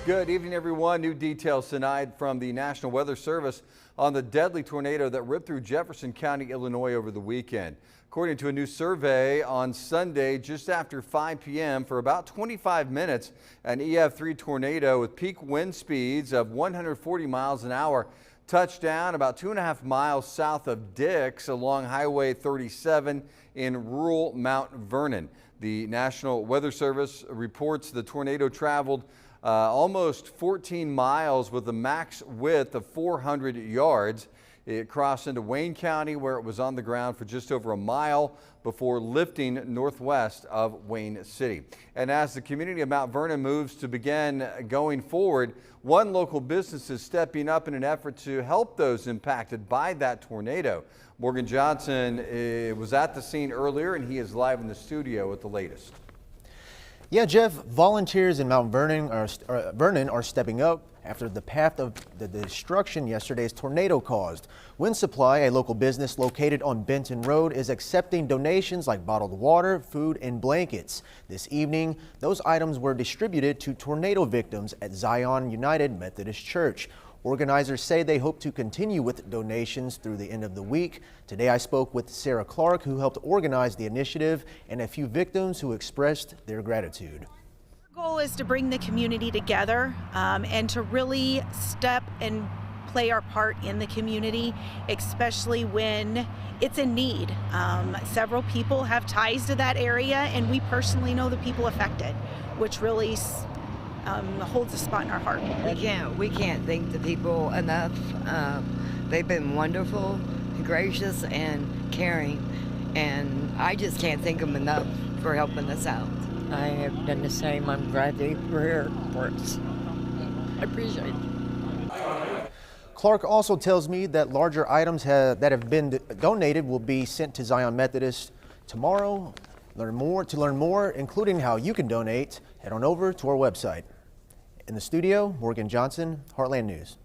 Good evening, everyone. New details tonight from the National Weather Service on the deadly tornado that ripped through Jefferson County, Illinois over the weekend. According to a new survey on Sunday, just after 5 p.m. for about 25 minutes, an EF3 tornado with peak wind speeds of 140 miles an hour touched down about 2.5 miles south of Dix along Highway 37 in rural Mount Vernon. The National Weather Service reports the tornado traveled almost 14 miles with a max width of 400 yards. It crossed into Wayne County, where it was on the ground for just over a mile before lifting northwest of Wayne City. And as the community of Mount Vernon moves to begin going forward, one local business is stepping up in an effort to help those impacted by that tornado. Morgan Johnson was at the scene earlier, and he is live in the studio with the latest. Yeah, Jeff, volunteers in Mount Vernon are stepping up after the path of the destruction yesterday's tornado caused. Wind Supply, a local business located on Benton Road, is accepting donations like bottled water, food, and blankets. This evening, those items were distributed to tornado victims at Zion United Methodist Church. Organizers say they hope to continue with donations through the end of the week. Today I spoke with Sarah Clark, who helped organize the initiative, and a few victims who expressed their gratitude. Our goal is to bring the community together and to really step and play our part in the community, especially when it's in need. Several people have ties to that area, and we personally know the people affected, which really holds a spot in our heart. We can't thank the people enough. They've been wonderful, gracious, and caring, and I just can't thank them enough for helping us out. I have done the same. I'm glad they were here for us. I appreciate it. Clark also tells me that larger items that have been donated will be sent to Zion Methodist tomorrow. To learn more, including how you can donate, head on over to our website. In the studio, Morgan Johnson, Heartland News.